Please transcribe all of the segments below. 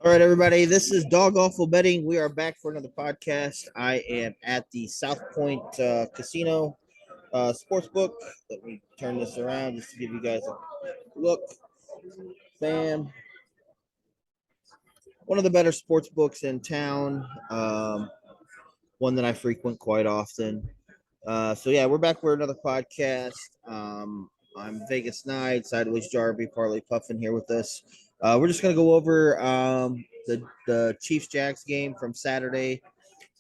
All right, everybody. This is Dog Awful Betting. We are back for another podcast. I am at the South Point Casino Sportsbook. Let me turn this around just to give you guys a look. Bam. One of the better sports books in town. One that I frequent quite often. So we're back for another podcast. I'm Vegas Knight, Sideways Jarby, Parlay Puffin here with us. We're just gonna go over the Chiefs Jags game from Saturday,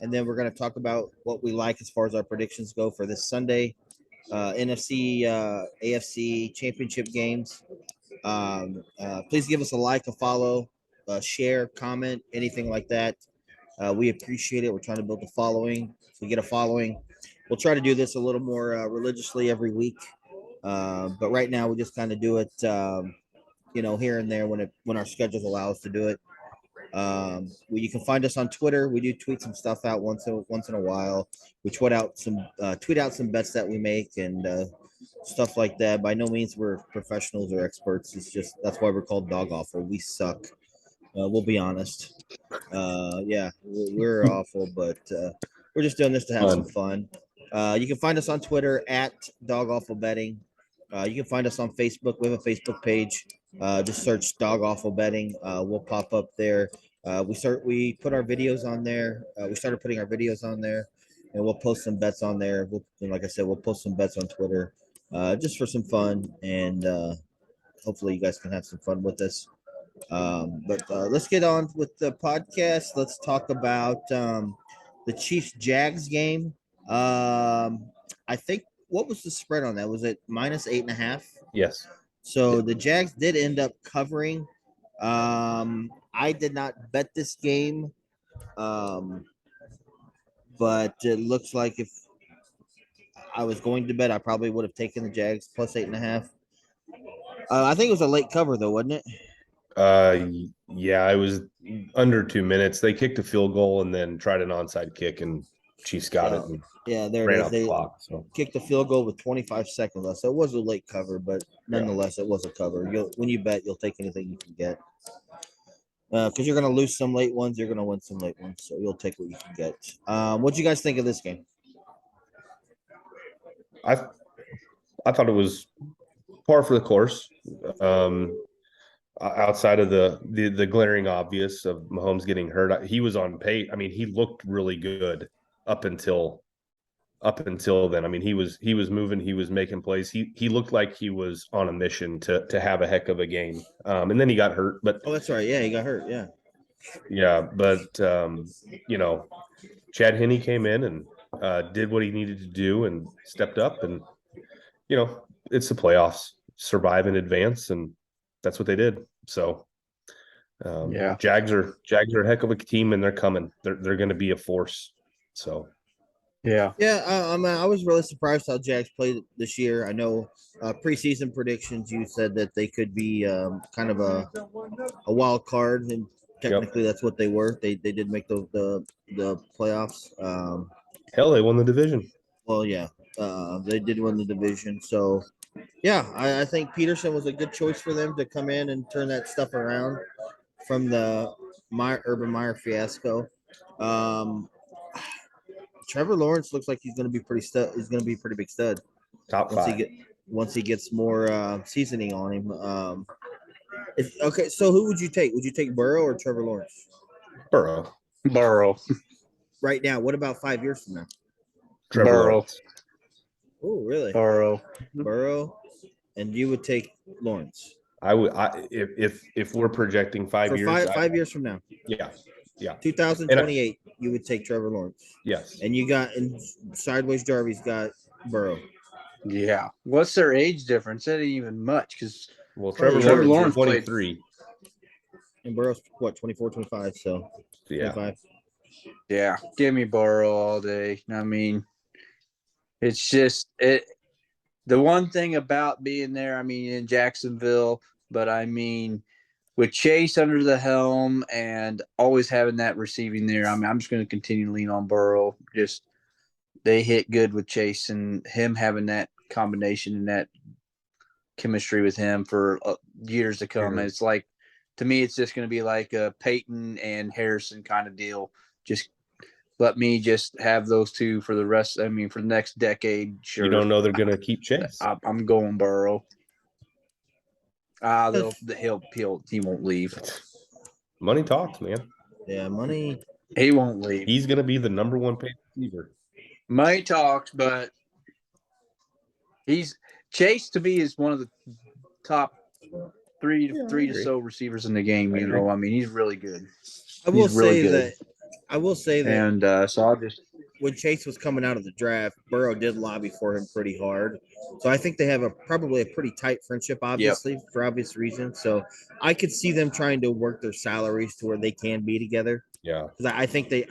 and then we're gonna talk about what we like as far as our predictions go for this Sunday. NFC, AFC championship games. Please give us a like, a follow, share, comment, anything like that. We appreciate it. We're trying to build a following. If we get a following, we'll try to do this a little more religiously every week. But right now, we just kind of do it, here and there when our schedules allow us to do it. You can find us on Twitter. We do tweet some stuff out once in a while. We tweet out some bets that we make and stuff like that. By no means we're professionals or experts. It's just that's why we're called Dog Awful. We suck. We'll be honest. We're awful, but we're just doing this to have some fun. You can find us on Twitter at Dog Awful Betting. You can find us on Facebook. We have a Facebook page. Just search Dog Awful Betting. We'll pop up there. We put our videos on there. We started putting our videos on there, and we'll post some bets on there. Like I said, we'll post some bets on Twitter, just for some fun, and hopefully you guys can have some fun with us. But let's get on with the podcast. Let's talk about the Chiefs Jags game. I think what was the spread on that? Was it -8.5? Yes. So the Jags did end up covering. I did not bet this game, but it looks like if I was going to bet, I probably would have taken the Jags +8.5. I think it was a late cover though, wasn't it? Yeah, it was under 2 minutes. They kicked a field goal and then tried an onside kick, and Chiefs got it. And there it is. They clock, so. kicked a field goal with 25 seconds left. So it was a late cover, but nonetheless, it was a cover. When you bet, you'll take anything you can get. Because you're going to lose some late ones, you're going to win some late ones. So you'll take what you can get. What do you guys think of this game? I thought it was par for the course. Outside of the glaring obvious of Mahomes getting hurt, he was on pace. I mean, he looked really good up until then. I mean, he was moving, he was making plays. He looked like he was on a mission to have a heck of a game. And then he got hurt. But that's right. Yeah, he got hurt. Yeah. Yeah, but Chad Henne came in and did what he needed to do and stepped up, and it's the playoffs, survive and advance, and that's what they did. So Jags are a heck of a team, and they're coming. They're going to be a force. So I was really surprised how Jags played this year. I know preseason predictions, you said that they could be kind of a wild card, and technically that's what they were. They did make the playoffs. Hell, they won the division. Well, yeah, they did win the division. So, yeah, I think Peterson was a good choice for them to come in and turn that stuff around from the Urban Meyer fiasco. Trevor Lawrence looks like he's going to be pretty stud. He's going to be a pretty big stud. Top five. Once he gets more seasoning on him. Okay, so who would you take? Would you take Burrow or Trevor Lawrence? Burrow. Right now, what about 5 years from now? Burrow. Oh, really? Burrow. And you would take Lawrence? I would. If we're projecting 5 years, 5 years from now. Yeah. 2028, you would take Trevor Lawrence. Yes. And you got Sideways Jarvis got Burrow. Yeah. What's their age difference? That ain't even much because Trevor Lawrence 23. And Burrow's what, 24, 25, so yeah. 25. Yeah. Give me Burrow all day. I mean, it's just the one thing about being there, I mean, in Jacksonville, but I mean, with Chase under the helm and always having that receiving there, I mean, I'm just going to continue to lean on Burrow. Just they hit good with Chase, and him having that combination and that chemistry with him for years to come. It's like to me, it's just going to be like a Peyton and Harrison kind of deal. Just let me just have those two for the rest. I mean, for the next decade. Sure. You don't know they're going to keep Chase. I'm going Burrow. He won't leave. Money talks, man. Yeah, money. He won't leave. He's going to be the number one paid receiver. Money talks, but Chase to me is one of the top three to so receivers in the game. You know, I mean, he's really good. I will say that. And so I'll just. When Chase was coming out of the draft, Burrow did lobby for him pretty hard. So I think they have probably a pretty tight friendship, obviously, for obvious reasons. So I could see them trying to work their salaries to where they can be together. Yeah, because I think they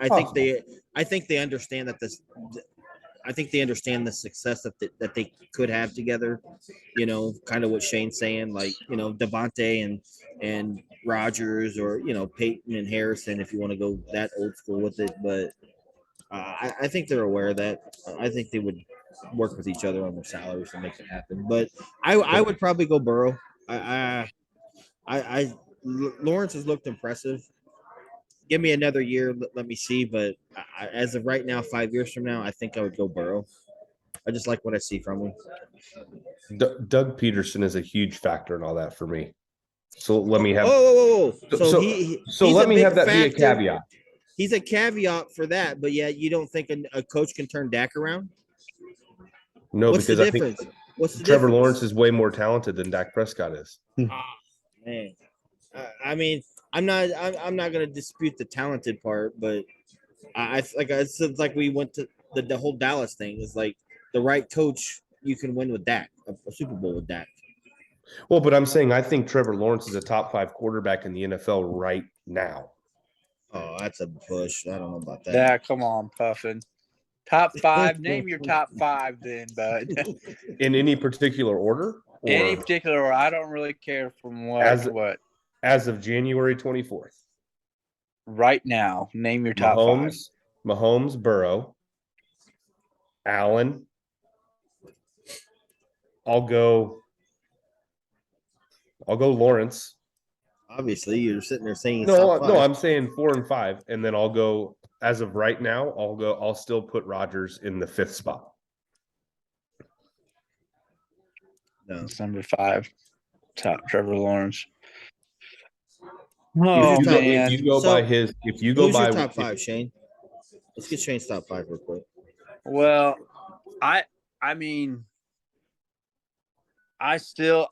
understand that this. I think they understand the success that they could have together. You know, kind of what Shane's saying, like, you know, Devontae and Rodgers, or, you know, Peyton and Harrison, if you want to go that old school with it. But I think they're aware of that. I think they would work with each other on their salaries to make it happen. But I would probably go Burrow. Lawrence has looked impressive. Give me another year, let me see. But as of right now, 5 years from now, I think I would go Burrow. I just like what I see from him. Doug Peterson is a huge factor in all that for me. So let me have. So let me have that be a caveat. He's a caveat for that, but yeah, you don't think a coach can turn Dak around? No, What's because the I difference? think What's the Trevor difference? Lawrence is way more talented than Dak Prescott is. Man, I mean, I'm not going to dispute the talented part, but it's like we went to the whole Dallas thing. It's like the right coach, you can win with Dak, a Super Bowl with Dak. Well, but I'm saying I think Trevor Lawrence is a top 5 quarterback in the NFL right now. Oh, that's a push. I don't know about that. Yeah, come on, Puffin. Top 5. Name your top 5 then, bud. In any particular order? Any particular order. I don't really care from what. As of January 24th. Right now, name your top 5. Mahomes, Burrow, Allen. I'll go Lawrence. Obviously, you're sitting there saying no, I'm saying 4 and 5, and then I'll go, as of right now, I'll still put Rodgers in the 5th spot. No. It's number 5. Top Trevor Lawrence. If you go by your top 5, Shane? Let's get Shane's top 5 real quick. Well, I mean, I still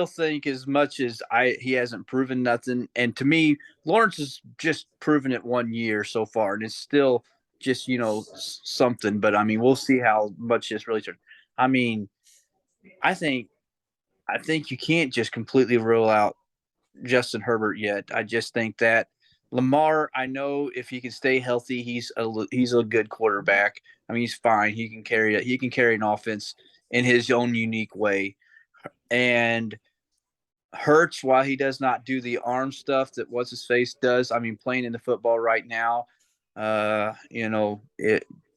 think, as much as he hasn't proven nothing, and to me, Lawrence has just proven it 1 year so far, and it's still just, you know, something. But I mean, we'll see how much this really turns. I mean, I think you can't just completely rule out Justin Herbert yet. I just think that Lamar, I know if he can stay healthy, he's a good quarterback. I mean, he's fine. He can carry an offense in his own unique way. And Hurts, while he does not do the arm stuff that what's his face does, I mean, playing in the football right now, you know,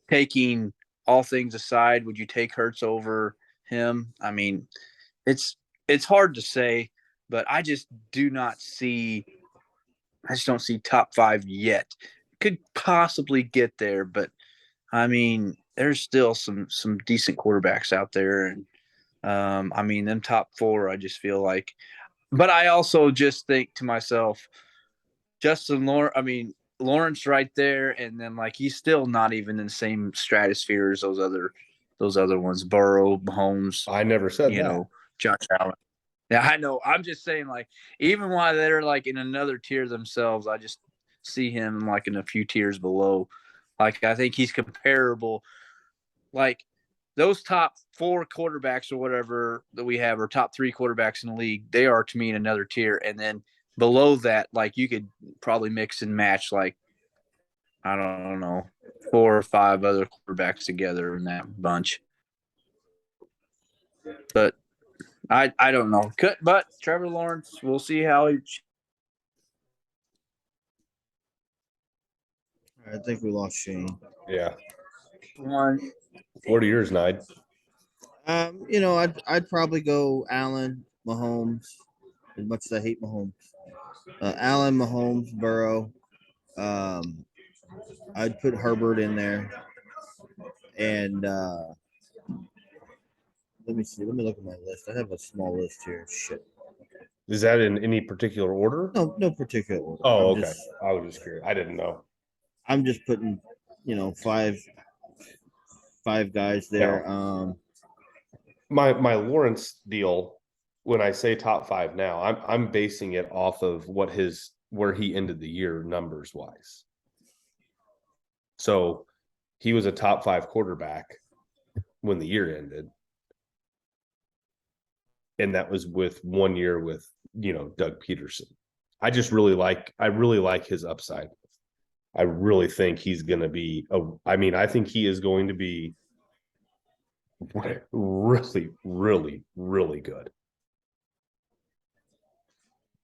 taking all things aside, would you take Hurts over him? I mean, it's hard to say, but I just don't see top 5 yet. Could possibly get there, but I mean, there's still some decent quarterbacks out there, and I mean, them top 4, I just feel like. But I also just think to myself, Lawrence right there, and then, like, he's still not even in the same stratosphere as those other ones, Burrow, Mahomes. I never said you know, Josh Allen. Yeah, I know. I'm just saying, like, even while they're like in another tier themselves, I just see him like in a few tiers below. Like, I think he's comparable. Like, those top 4 quarterbacks or whatever that we have, or top 3 quarterbacks in the league, they are to me in another tier. And then below that, like, you could probably mix and match, like, I don't know, 4 or 5 other quarterbacks together in that bunch. But I don't know. But Trevor Lawrence, we'll see how he. I think we lost Shane. Yeah. 1. What are yours, Nide? You know, I'd probably go Allen, Mahomes, as much as I hate Mahomes. Allen, Mahomes, Burrow. I'd put Herbert in there. And let me see. Let me look at my list. I have a small list here. Shit. Is that in any particular order? No particular order. Oh, okay. I was just curious. I didn't know. I'm just putting, five guys there. Yeah. My Lawrence deal, when I say top 5 now, I'm basing it off of where he ended the year numbers wise. So he was a top 5 quarterback when the year ended. And that was with 1 year with, Doug Peterson. I really like his upside. I really think he's going to be I think he is going to be really, really, really good.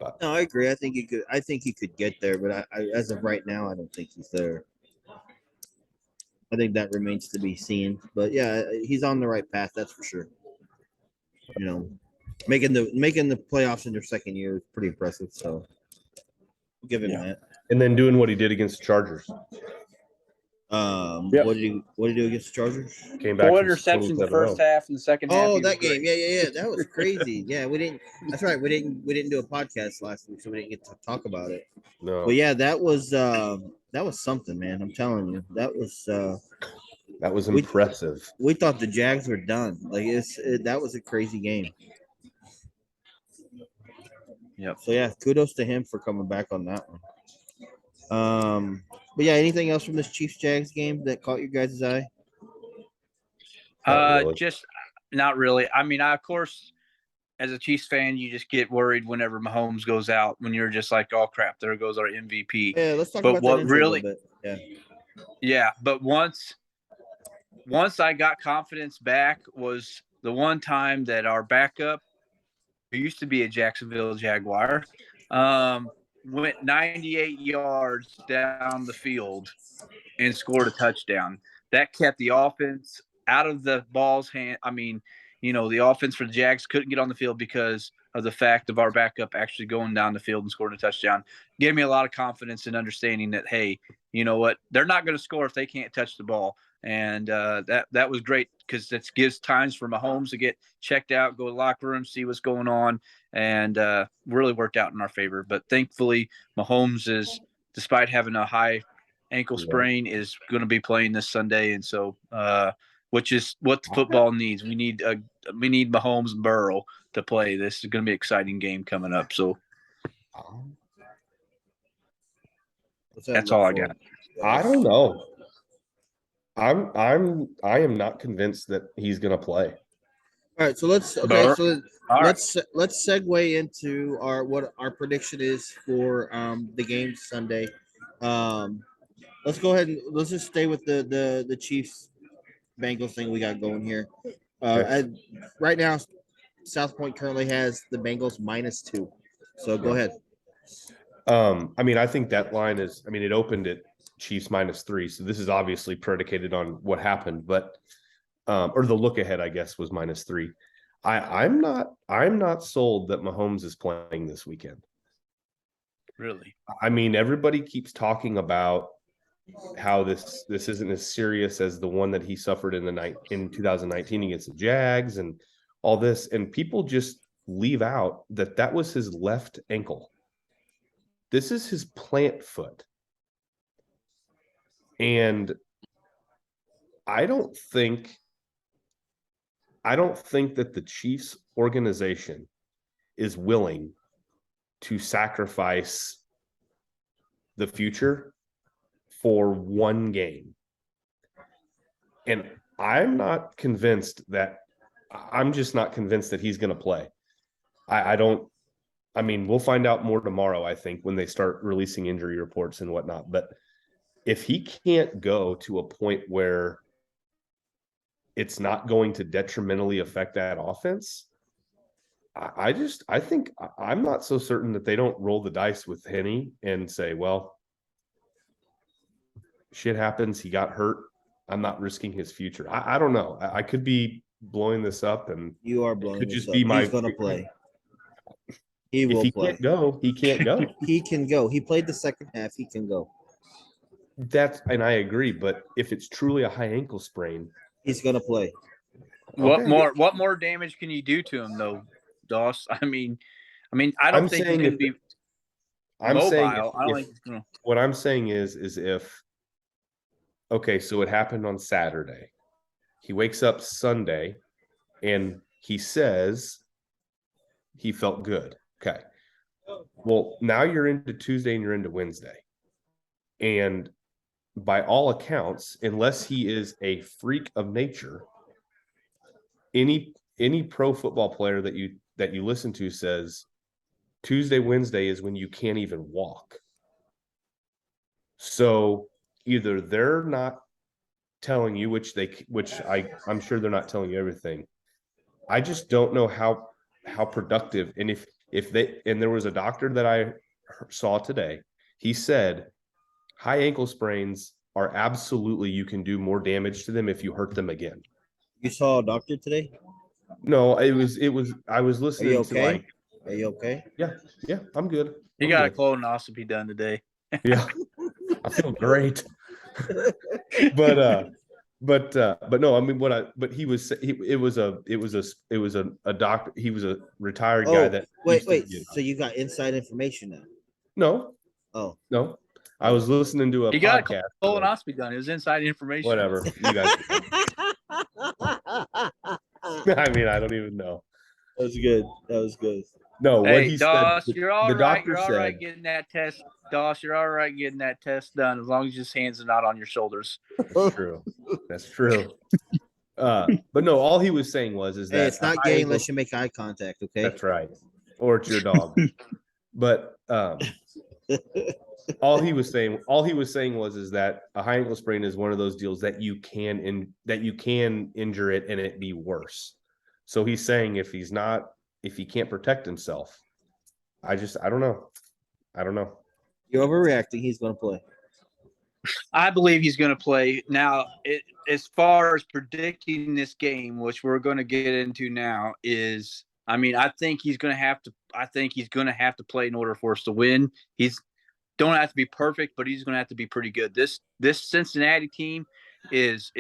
But no, I agree. I think he could get there, but I as of right now, I don't think he's there. I think that remains to be seen. But yeah, he's on the right path, that's for sure. Making the playoffs in their second year is pretty impressive. So we'll give him that. And then doing what he did against the Chargers. Yep. What did he do against the Chargers? Came back 4 interceptions the first half and the second half. Oh, that game. Yeah. That was crazy. Yeah, we didn't. That's right. We didn't do a podcast last week, so we didn't get to talk about it. No. But yeah, that was something, man. I'm telling you, that was impressive. We thought the Jags were done. Like that was a crazy game. Yep. So yeah, kudos to him for coming back on that one. But yeah, anything else from this Chiefs Jags game that caught your guys' eye? Just not really. I mean, of course, as a Chiefs fan, you just get worried whenever Mahomes goes out. When you're just like, "Oh crap, there goes our MVP." Yeah, let's talk about that a little bit. Yeah. But once I got confidence back, was the one time that our backup, who used to be a Jacksonville Jaguar, went 98 yards down the field and scored a touchdown. That kept the offense out of the ball's hand. I mean, the offense for the Jags couldn't get on the field because of the fact of our backup actually going down the field and scoring a touchdown. Gave me a lot of confidence and understanding that, hey, you know what? They're not going to score if they can't touch the ball. And that was great because it gives times for Mahomes to get checked out, go to the locker room, see what's going on, and really worked out in our favor. But thankfully, Mahomes is, despite having a high ankle sprain, is going to be playing this Sunday, and so which is what the football needs. We need Mahomes and Burrow to play. This is going to be an exciting game coming up. So that's all I got. I don't know. I am not convinced that he's going to play. All right, so let's segue into what our prediction is for the game Sunday. Let's go ahead and let's just stay with the Chiefs Bengals thing we got going here. Right now, South Point currently has the Bengals -2. So go ahead. I mean, I think that line is. I mean, it opened at Chiefs -3, so this is obviously predicated on what happened, but or the look ahead, I guess, was -3. I'm not sold that Mahomes is playing this weekend. Really? I mean, everybody keeps talking about how this isn't as serious as the one that he suffered in 2019 against the Jags and all this, and people just leave out that was his left ankle. This is his plant foot. And I don't think that the Chiefs organization is willing to sacrifice the future for one game. And I'm just not convinced that he's going to play. I mean, we'll find out more tomorrow, I think, when they start releasing injury reports and whatnot. But if he can't go to a point where it's not going to detrimentally affect that offense, I think I'm not so certain that they don't roll the dice with Henny and say, well, shit happens. He got hurt. I'm not risking his future. I don't know. I could be blowing this up, and you are blowing. It could just be my. He's going to play. He If will he play. can't go, he can't go. He can go. He played the second half. He can go. And I agree, but if it's truly a high ankle sprain, He's gonna play. What more damage can you do to him though, Doss? I mean, I don't think he's going to be mobile. I don't think he's going to. What I'm saying is if okay, so it happened on Saturday. He wakes up Sunday and he says he felt good. Okay. Well, now you're into Tuesday and you're into Wednesday. And by all accounts, unless he is a freak of nature, any pro football player that you listen to says Tuesday, Wednesday is when you can't even walk. So either they're not telling you, which I'm sure they're not telling you everything. I just don't know how productive. And if there was a doctor that I saw today, he said high ankle sprains are absolutely, you can do more damage to them if you hurt them again. You saw a doctor today? No, I was listening. Are you okay? To Are you okay? Yeah, I'm good. He got a colonoscopy done today. Yeah, I feel great. but no, I mean it was a doctor. He was a retired guy that wait. So you got inside information now? No. Oh. No. I was listening to a podcast. Got a colonoscopy done. It was inside information. Whatever. You guys. I mean, I don't even know. That was good. No, hey, what he Doss, said. You're all the right. doctor You're all said, right getting that test. Doss, you're all right getting that test done as long as his hands are not on your shoulders. That's true. That's true. But no, all he was saying is that it's not gay unless you make eye contact. Okay. That's right. Or it's your dog. But all he was saying was that a high ankle sprain is one of those deals that you can injure it and it be worse. So he's saying if he can't protect himself, I don't know. You're overreacting. He's going to play. I believe he's going to play. Now, as far as predicting this game, which we're going to get into now, is I think he's going to have to. I think he's going to have to play in order for us to win. He's don't have to be perfect, but he's going to have to be pretty good. This Cincinnati team is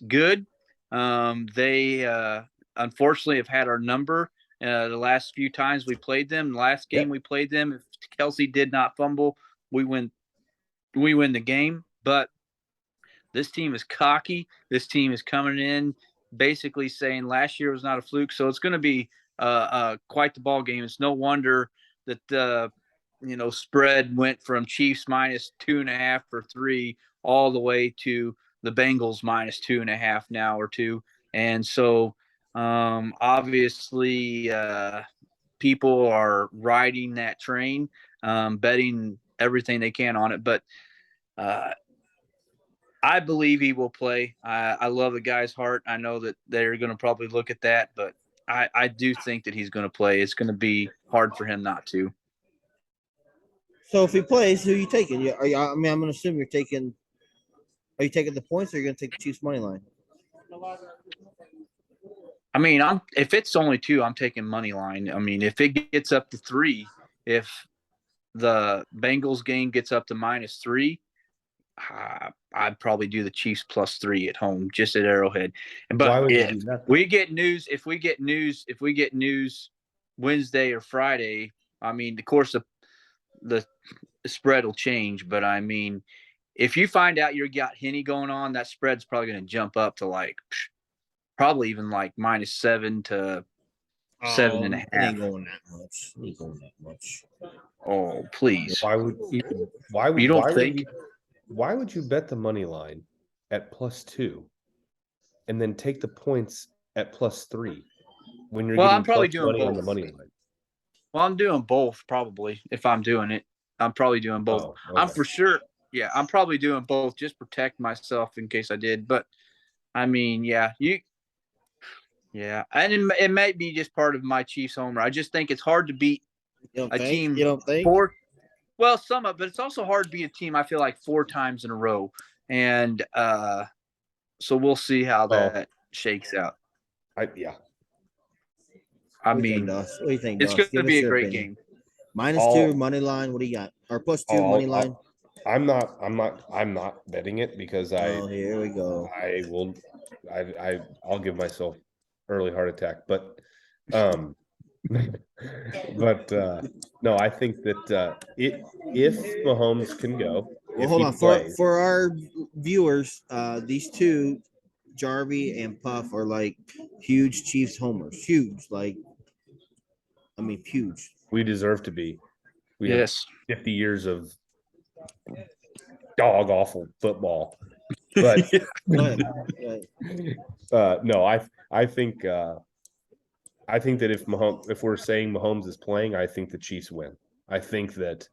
good. They unfortunately have had our number the last few times we played them. The last game we played them, if Kelsey did not fumble, we win the game. But this team is cocky. This team is coming in basically saying last year was not a fluke. So it's going to be quite the ball game. It's no wonder that the spread went from Chiefs minus 2.5 or 3 all the way to the Bengals minus 2.5 now or 2. And so obviously people are riding that train, betting everything they can on it. But I believe he will play. I love the guy's heart. I know that they're going to probably look at that, but I do think that he's going to play. It's going to be hard for him not to. So if he plays, who are you taking? I'm going to assume you're taking. Are you taking the points, or are you going to take the Chiefs money line? If it's only 2, I'm taking money line. If it gets up to 3, if the Bengals game gets up to minus 3, I'd probably do the Chiefs plus 3 at home, just at Arrowhead. But if we get news Wednesday or Friday, of course the spread will change. But if you find out you got Henny going on, that spread's probably going to jump up to probably even minus 7 to 7.5. It ain't going that much. Oh, please. Why would you don't think? Why would you bet the money line at plus 2 and then take the points at plus 3 when you're getting I'm probably doing money both on the money line? Well, I'm doing both probably. If I'm doing it, I'm probably doing both. Oh, okay. I'm for sure. Yeah, I'm probably doing both, just protect myself in case I did. But and it might be just part of my Chiefs homer. I just think it's hard to beat team. You don't think? Well, some of, but it's also hard to beat a team. I feel like 4 times in a row, and so we'll see how that shakes out. What do you think, it's going to be a great game. -2 money line. What do you got? Or +2 money line. I'm not betting it because Oh, here we go. I'll give myself early heart attack, but no, I think that if Mahomes can go, Well, if hold he on plays, for our viewers. These two, Jarvie and Puff, are like huge Chiefs homers. Huge, like I mean, huge. we deserve to be. We have Yes. 50 years of dog awful football, but Go ahead. Go ahead. no, I think that if we're saying Mahomes is playing, I think the Chiefs win. I think that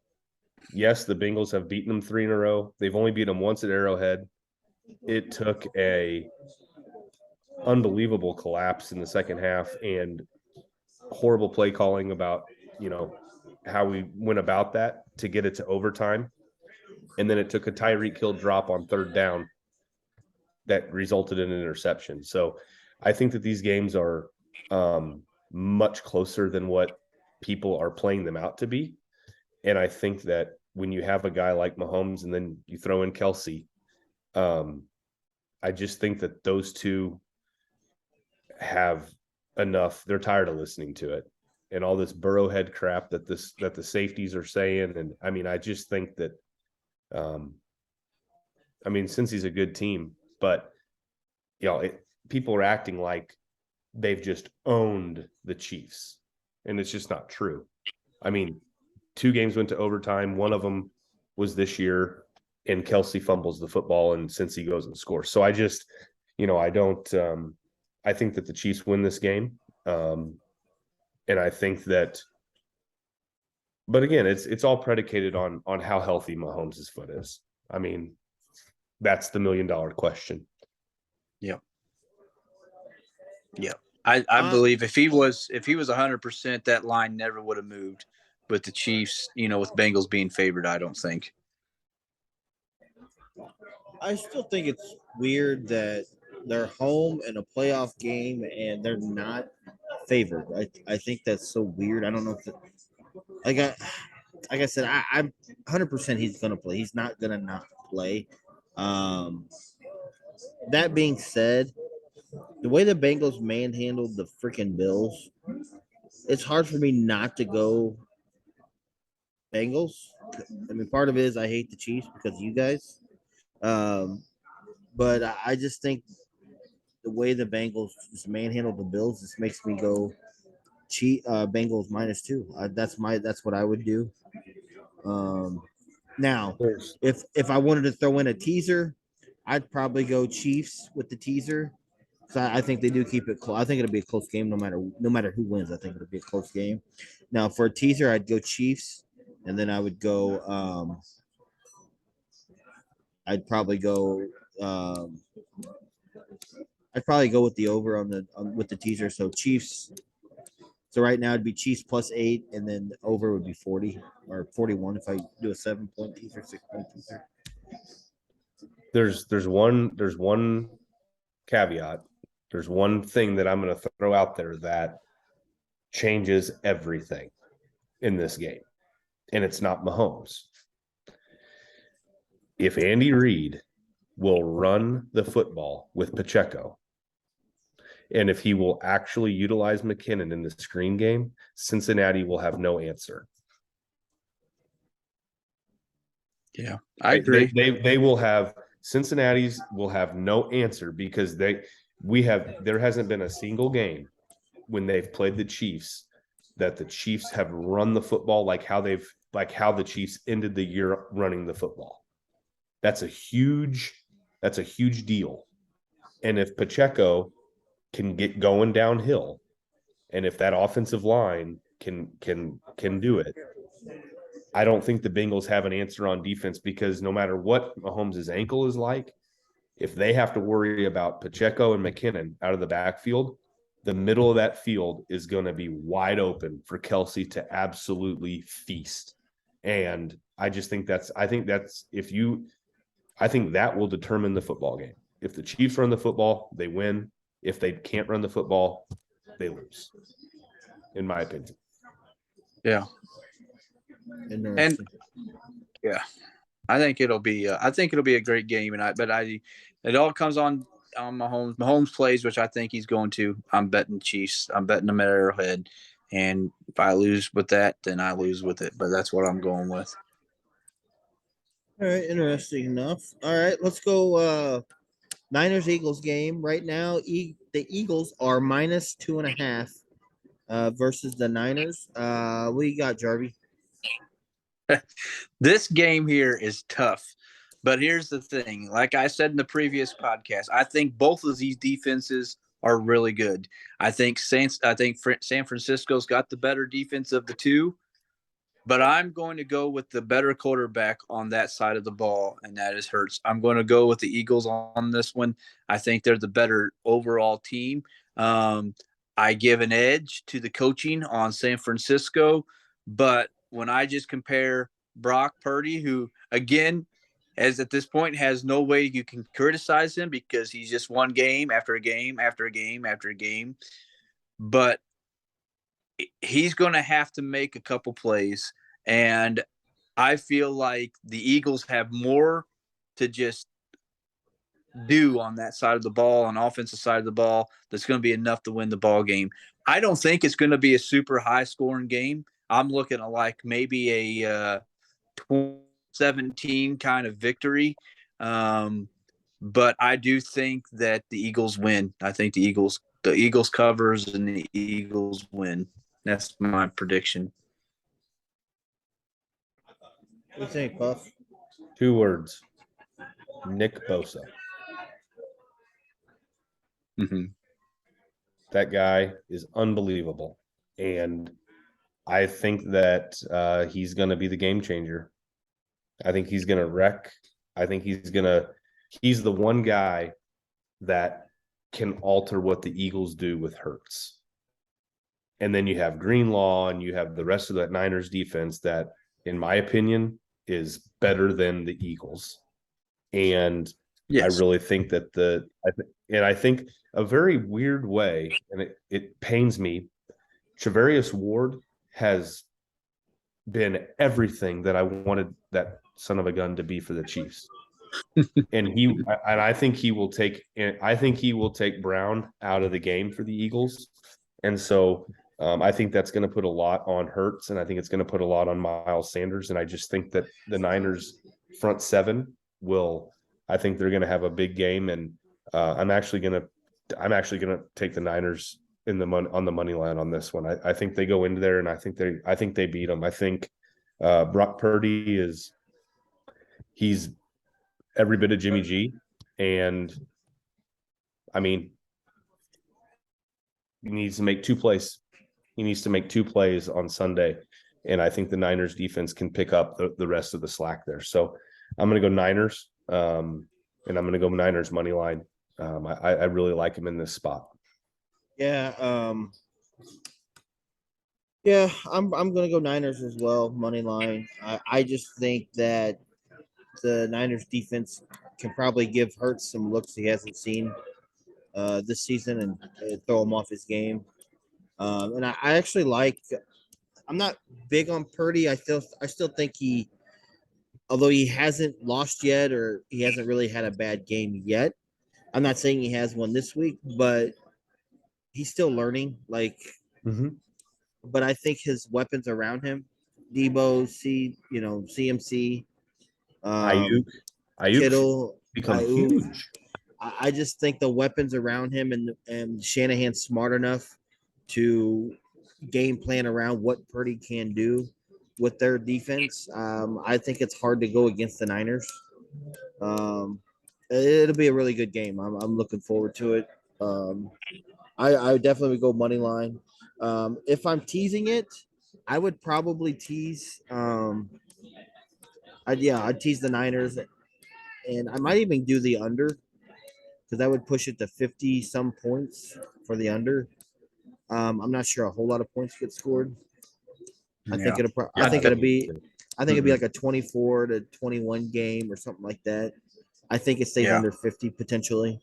yes, the Bengals have beaten them 3 in a row. They've only beat them once at Arrowhead. It took a unbelievable collapse in the second half and horrible play calling about, how we went about that to get it to overtime. And then it took a Tyreek Hill drop on 3rd down that resulted in an interception. So I think that these games are much closer than what people are playing them out to be. And I think that when you have a guy like Mahomes and then you throw in Kelsey, I just think that those two have enough. They're tired of listening to it and all this Burrowhead crap that the safeties are saying. And I mean, I just think that, since he's a good team, but people are acting like they've just owned the Chiefs, and it's just not true. I mean, 2 games went to overtime. One of them was this year, and Kelsey fumbles the football, and since he goes and scores. So I just, I don't. I think that the Chiefs win this game, and I think that. But again, it's all predicated on how healthy Mahomes' foot is. I mean, that's the $1 million question. Yep. Yep. I believe if he was 100%, that line never would have moved with the Chiefs, with Bengals being favored, I don't think. I still think it's weird that they're home in a playoff game and they're not favored. I think that's so weird. I don't know if like I said, I'm 100% he's gonna play. He's not gonna not play. That being said, the way the Bengals manhandled the freaking Bills, it's hard for me not to go Bengals. I mean, part of it is I hate the Chiefs because of you guys. But I just think the way the Bengals just manhandled the Bills just makes me go Bengals -2. That's what I would do. Now, if I wanted to throw in a teaser, I'd probably go Chiefs with the teaser. So I think they do keep it close. I think it'll be a close game no matter who wins. I think it'll be a close game. Now for a teaser, I'd go Chiefs, and then I would go. I'd probably go. I'd probably go with the over with the teaser. So Chiefs. So right now it'd be Chiefs +8, and then over would be 40 or 41 if I do a 7-point teaser, 6-point teaser. There's one caveat. There's one thing that I'm going to throw out there that changes everything in this game, and it's not Mahomes. If Andy Reid will run the football with Pacheco, and if he will actually utilize McKinnon in the screen game, Cincinnati will have no answer. Yeah, I agree. They will have Cincinnati's will have no answer because there hasn't been a single game when they've played the Chiefs that the Chiefs have run the football like how the Chiefs ended the year running the football. That's a huge deal. And if Pacheco can get going downhill, and if that offensive line can do it, I don't think the Bengals have an answer on defense because no matter what Mahomes' ankle is like, if they have to worry about Pacheco and McKinnon out of the backfield, the middle of that field is going to be wide open for Kelsey to absolutely feast. And I think that will determine the football game. If the Chiefs run the football, they win. If they can't run the football, they lose, in my opinion. Yeah. Interesting. Yeah, I think it'll be a great game, and it all comes on Mahomes. Mahomes plays, which I think he's going to. I'm betting Chiefs. I'm betting them at Arrowhead, and if I lose with that, then I lose with it. But that's what I'm going with. All right, interesting enough. All right, let's go. Niners Eagles game right now. The Eagles are minus 2.5 versus the Niners. What you got, Jarvie? This game here is tough. But here's the thing. Like I said in the previous podcast, I think both of these defenses are really good. I think San Francisco's got the better defense of the two, but I'm going to go with the better quarterback on that side of the ball, and that is Hurts. I'm going to go with the Eagles on this one. I think they're the better overall team. I give an edge to the coaching on San Francisco, but when I just compare Brock Purdy, who again, as at this point has no way you can criticize him because he's just won game after a game after a game after a game, but he's going to have to make a couple plays, and I feel like the Eagles have more to just do on that side of the ball, on offensive side of the ball, that's going to be enough to win the ball game. I don't think it's going to be a super high scoring game. I'm looking at like maybe a 17 kind of victory. But I do think that the Eagles win. I think the Eagles covers and the Eagles win. That's my prediction. What do you think, Puff? 2 words. Nick Bosa. Mm-hmm. That guy is unbelievable. And I think that he's going to be the game changer. I think he's going to wreck. I think he's the one guy that can alter what the Eagles do with Hurts. And then you have Greenlaw and you have the rest of that Niners defense that, in my opinion, is better than the Eagles. And yes. I really think that I think a very weird way, and it pains me, Charvarius Ward has been everything that I wanted that son of a gun to be for the Chiefs. And I think he will take Brown out of the game for the Eagles. And so I think that's going to put a lot on Hurts, and I think it's going to put a lot on Miles Sanders. And I just think that the Niners front seven I think they're going to have a big game. And I'm actually going to take the Niners on the money line on this one. I think they go into there, and I think they beat them. I think Brock Purdy he's every bit of Jimmy G, and I mean, he needs to make 2 plays. He needs to make 2 plays on Sunday, and I think the Niners defense can pick up the rest of the slack there. So I'm going to go Niners, and I'm going to go Niners money line. I really like him in this spot. Yeah, I'm going to go Niners as well, money line. I just think that the Niners defense can probably give Hurts some looks he hasn't seen this season and throw him off his game. And I actually I'm not big on Purdy. I still think although he hasn't lost yet or he hasn't really had a bad game yet. I'm not saying he has one this week, but he's still learning. But I think his weapons around him, Debo, CMC, Ayuk Kittle, become huge. I just think the weapons around him and Shanahan's smart enough to game plan around what Purdy can do with their defense. I think it's hard to go against the Niners. It'll be a really good game. I'm looking forward to it. I definitely would go money line. If I'm teasing it, I would probably tease. I'd tease the Niners, and I might even do the under because that would push it to 50 some points for the under. I'm not sure a whole lot of points get scored. I think it'll be like a 24-21 game or something like that. I think it stays under 50 potentially.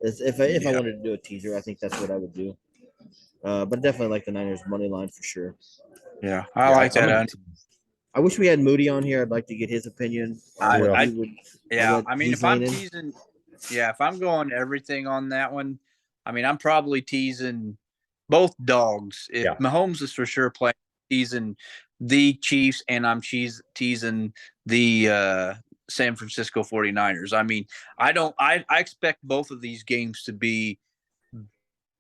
If I wanted to do a teaser, I think that's what I would do. But definitely like the Niners money line for sure. Yeah, I like that. I wish we had Moody on here. I'd like to get his opinion on what I he would. Yeah, what I mean, he's if I'm leaning. teasing, if I'm going everything on that one, I mean, I'm probably teasing both dogs. If Yeah. Mahomes is for sure playing, teasing the Chiefs, and I'm teasing the San Francisco 49ers. I mean, I expect both of these games to be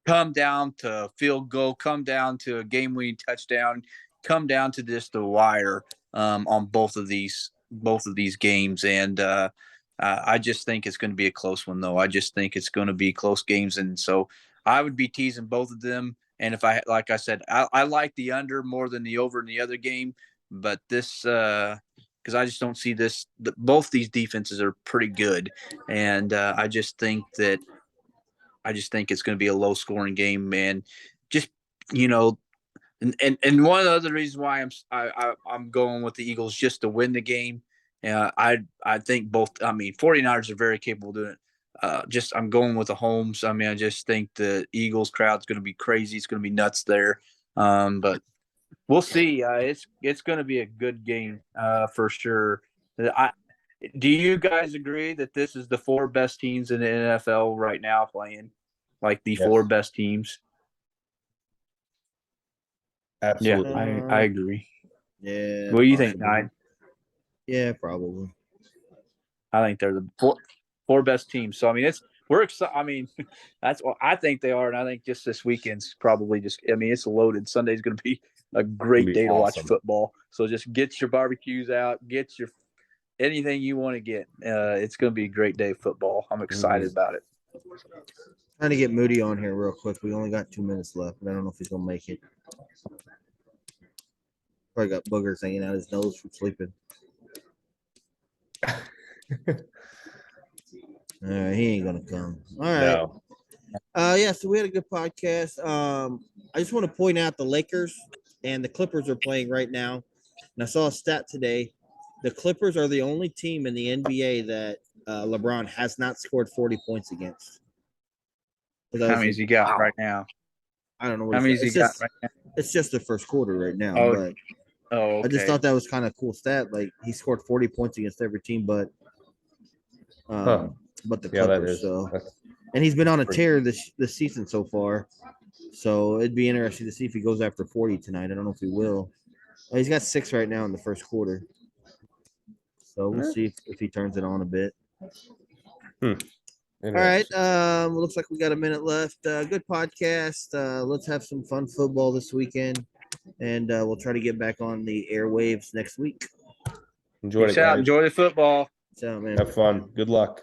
come down to field goal, come down to a game-winning touchdown, come down to just the wire on both of these games, and I just think it's going to be a close one, though. I just think it's going to be close games, and so I would be teasing both of them. And if like I said, I like the under more than the over in the other game, but this because I just don't see this. Both these defenses are pretty good, and I just think it's going to be a low scoring game, man. Just you know, and one of the other reasons why I'm going with the Eagles just to win the game. I think both. I mean, 49ers are very capable of doing it. Just I'm going with the Holmes. I mean, I just think the Eagles crowd's going to be crazy. It's going to be nuts there. But we'll see. It's going to be a good game for sure. Do you guys agree that this is the four best teams in the NFL right now playing? Like the four best teams? Absolutely. Yeah, I agree. Yeah. What do you think, Nine? Yeah, probably. I think they're the four best teams. So I mean, we're excited. I mean, that's what I think they are, and I think just this weekend's probably just. I mean, it's loaded. Sunday's going to be a great day to watch football. So just get your barbecues out, get your anything you want to get. It's going to be a great day of football. I'm excited about it. Trying to get Moody on here real quick. We only got 2 minutes left, but I don't know if he's gonna make it. Probably got boogers hanging out his nose from sleeping. All right, he ain't gonna come. All right. No. Yeah, so we had a good podcast. I just want to point out the Lakers and the Clippers are playing right now. And I saw a stat today. The Clippers are the only team in the NBA that LeBron has not scored 40 points against. So How many has he got right now? I don't know How many has he got right now? It's just the first quarter right now, but okay. I just thought that was kind of a cool stat. Like he scored 40 points against every team, but the Clippers. And he's been on a tear this season so far. So it'd be interesting to see if he goes after 40 tonight. I don't know if he will. He's got 6 right now in the first quarter. So we'll see if he turns it on a bit. All right. Looks like we got a minute left. Good podcast. Let's have some fun football this weekend. And we'll try to get back on the airwaves next week. Enjoy it, guys. Enjoy the football. So, man. Have fun. Good luck.